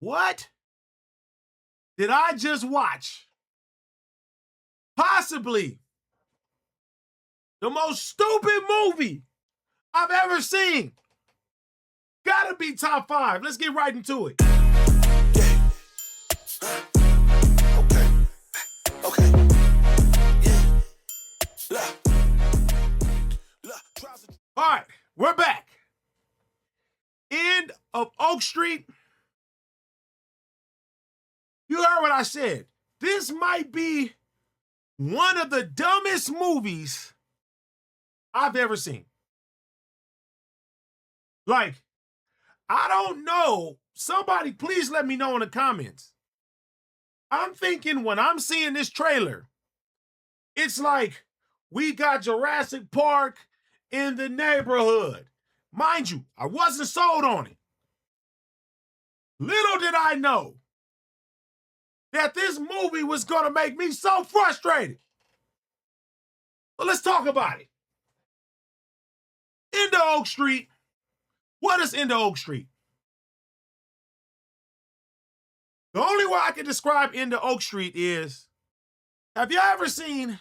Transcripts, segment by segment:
What did I just watch? Possibly the most stupid movie I've ever seen. Gotta be top 5. Let's get right into it. Yeah. Okay. Yeah. All right, we're back. End of Oak Street. You heard what I said. This might be one of the dumbest movies I've ever seen. Like, I don't know. Somebody please let me know in the comments. I'm thinking when I'm seeing this trailer, it's like we got Jurassic Park in the neighborhood. Mind you, I wasn't sold on it. Little did I know that this movie was going to make me so frustrated. But let's talk about it. Into Oak Street. What is Into Oak Street? The only way I can describe Into Oak Street is, have y'all ever seen,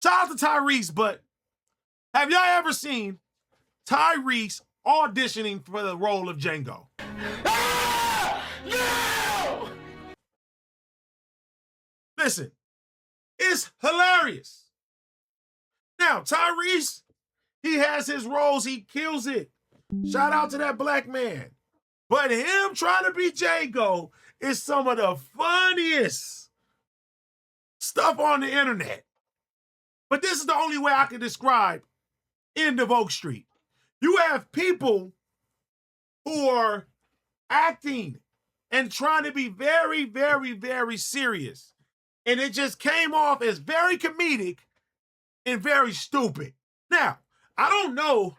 shout out to Tyrese, but have y'all ever seen Tyrese auditioning for the role of Django? Ah! No! Listen, it's hilarious. Now, Tyrese, he has his roles, he kills it. Shout out to that black man. But him trying to be Django is some of the funniest stuff on the internet. But this is the only way I can describe End of Oak Street. You have people who are acting and trying to be very, very, very serious. And it just came off as very comedic and very stupid. Now, I don't know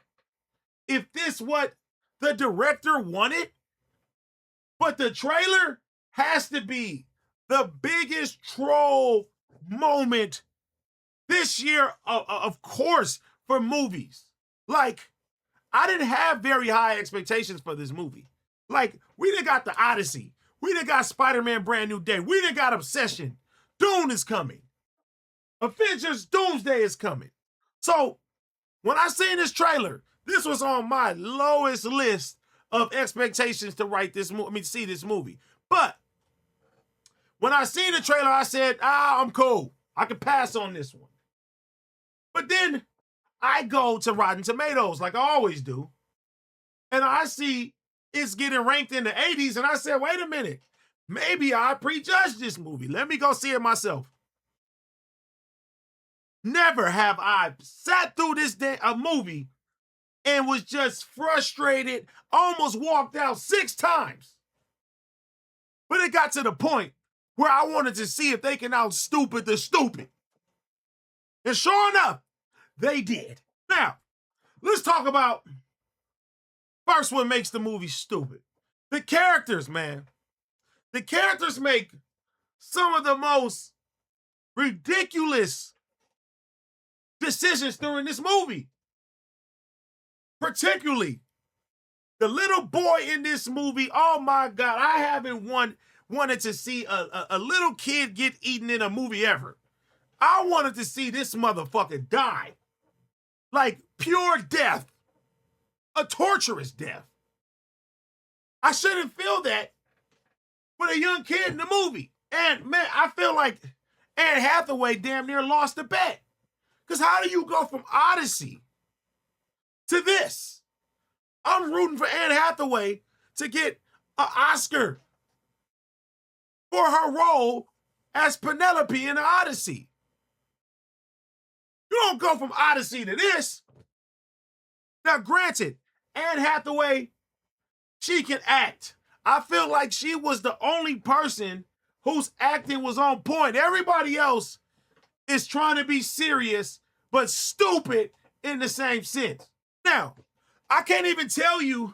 if this what the director wanted, but the trailer has to be the biggest troll moment this year, of course, for movies. Like, I didn't have very high expectations for this movie. Like, we done got The Odyssey. We done got Spider-Man Brand New Day. We done got Obsession. Dune is coming. Avengers Doomsday is coming. So, when I seen this trailer, this was on my lowest list of expectations to write this movie. I mean, see this movie. But when I seen the trailer, I said, I'm cool. I can pass on this one. But then I go to Rotten Tomatoes like I always do, and I see it's getting ranked in the 80s, and I said, wait a minute. Maybe I prejudged this movie. Let me go see it myself. Never have I sat through this movie and was just frustrated, almost walked out 6 times. But it got to the point where I wanted to see if they can out-stupid the stupid. And sure enough, they did. Now, let's talk about first what makes the movie stupid. The characters, man. The characters make some of the most ridiculous decisions during this movie. Particularly, the little boy in this movie, oh my God, I haven't wanted to see a little kid get eaten in a movie ever. I wanted to see this motherfucker die. Like pure death. A torturous death. I shouldn't feel that with a young kid in the movie. And man, I feel like Anne Hathaway damn near lost the bet. Because how do you go from Odyssey to this? I'm rooting for Anne Hathaway to get an Oscar for her role as Penelope in the Odyssey. You don't go from Odyssey to this. Now, granted, Anne Hathaway, she can act. I feel like she was the only person whose acting was on point. Everybody else is trying to be serious, but stupid in the same sense. Now, I can't even tell you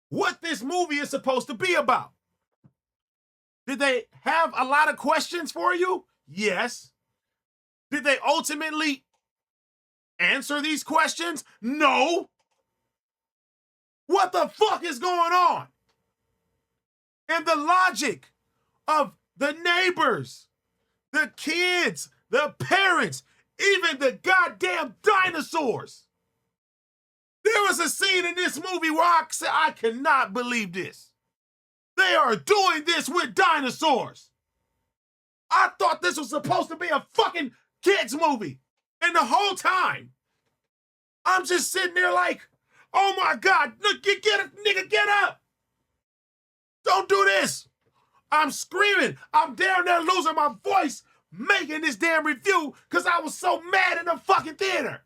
what this movie is supposed to be about. Did they have a lot of questions for you? Yes. Did they ultimately answer these questions? No. What the fuck is going on? And the logic of the neighbors, the kids, the parents, even the goddamn dinosaurs. There was a scene in this movie where I said, I cannot believe this. They are doing this with dinosaurs. I thought this was supposed to be a fucking kids movie. And the whole time, I'm just sitting there like, oh my God, look, get it, nigga, get up. Don't do this. I'm screaming. I'm down there losing my voice making this damn review because I was so mad in the fucking theater.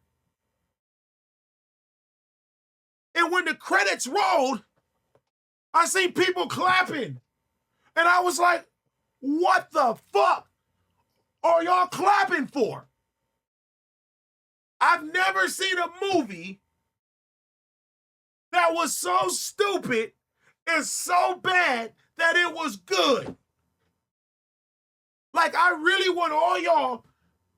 And when the credits rolled, I seen people clapping. And I was like, what the fuck are y'all clapping for? I've never seen a movie that was so stupid and so bad that it was good. Like, I really want all y'all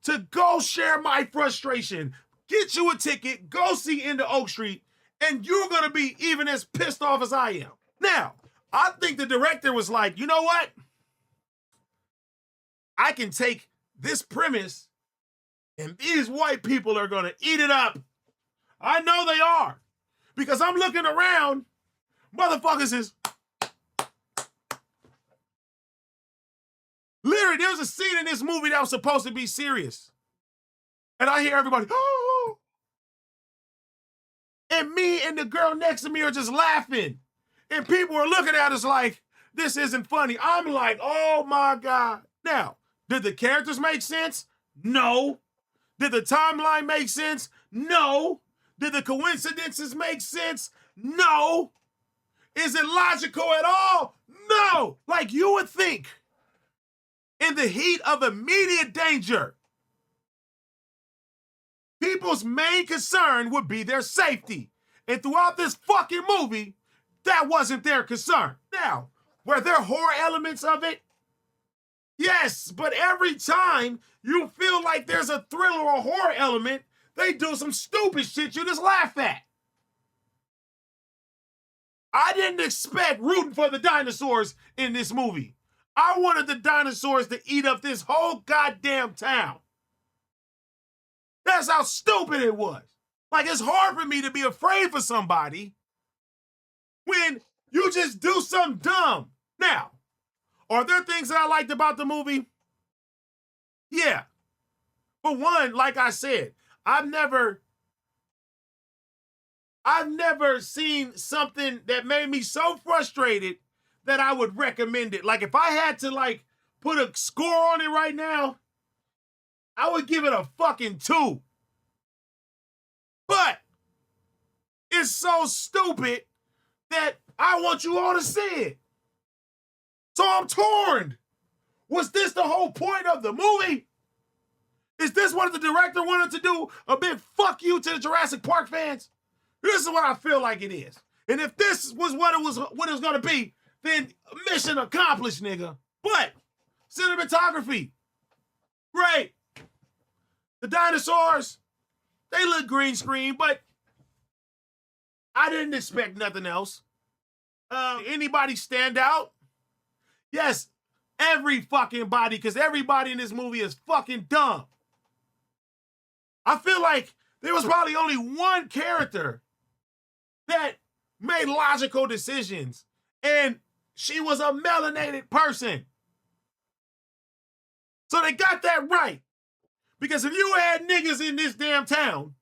to go share my frustration. Get you a ticket, go see Into Oak Street, and you're going to be even as pissed off as I am. Now, I think the director was like, you know what? I can take this premise and these white people are going to eat it up. I know they are. Because I'm looking around, motherfuckers is... Literally, there was a scene in this movie that was supposed to be serious. And I hear everybody, oh! And me and the girl next to me are just laughing. And people are looking at us like, this isn't funny. I'm like, oh my God. Now, did the characters make sense? No. Did the timeline make sense? No. Did the coincidences make sense? No. Is it logical at all? No. Like you would think, in the heat of immediate danger, people's main concern would be their safety. And throughout this fucking movie, that wasn't their concern. Now, were there horror elements of it? Yes, but every time you feel like there's a thriller or horror element, they do some stupid shit you just laugh at. I didn't expect rooting for the dinosaurs in this movie. I wanted the dinosaurs to eat up this whole goddamn town. That's how stupid it was. Like, it's hard for me to be afraid for somebody when you just do something dumb. Now, are there things that I liked about the movie? Yeah. For one, like I said, I've never seen something that made me so frustrated that I would recommend it. Like, if I had to, like, put a score on it right now, I would give it a fucking 2. But it's so stupid that I want you all to see it. So I'm torn. Was this the whole point of the movie? Is this what the director wanted to do? A big fuck you to the Jurassic Park fans? This is what I feel like it is. And if this was what it was going to be, then mission accomplished, nigga. But cinematography, great. The dinosaurs, they look green screen, but I didn't expect nothing else. Anybody stand out? Yes, every fucking body, because everybody in this movie is fucking dumb. I feel like there was probably only one character that made logical decisions, and she was a melanated person. So they got that right. Because if you had niggas in this damn town,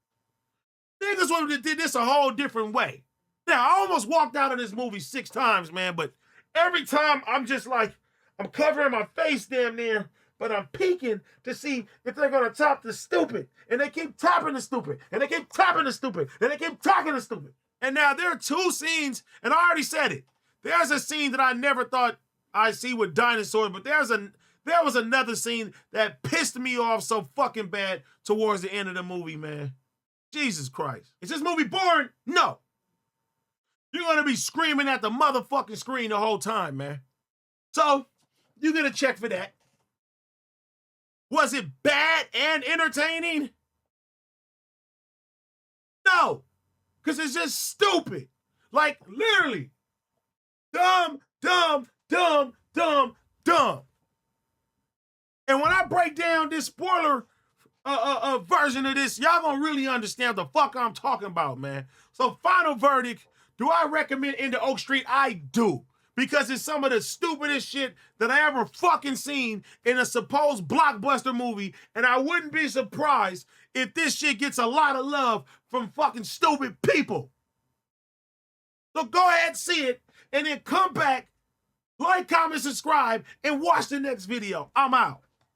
niggas would have did this a whole different way. Now, I almost walked out of this movie 6 times, man, but every time I'm just like, I'm covering my face damn near, but I'm peeking to see if they're going to top the stupid. And they keep topping the stupid. And they keep topping the stupid. And they keep talking the stupid. And now there are 2 scenes, and I already said it. There's a scene that I never thought I'd see with dinosaurs, but there was another scene that pissed me off so fucking bad towards the end of the movie, man. Jesus Christ. Is this movie boring? No. You're going to be screaming at the motherfucking screen the whole time, man. So, you get a check for that. Was it bad and entertaining? No. Because it's just stupid. Like, literally. Dumb, dumb, dumb, dumb, dumb. And when I break down this spoiler version of this, y'all gonna really understand the fuck I'm talking about, man. So final verdict, do I recommend Into Oak Street? I do. Because it's some of the stupidest shit that I ever fucking seen in a supposed blockbuster movie. And I wouldn't be surprised if this shit gets a lot of love from fucking stupid people. So go ahead, see it, and then come back, like, comment, subscribe, and watch the next video. I'm out.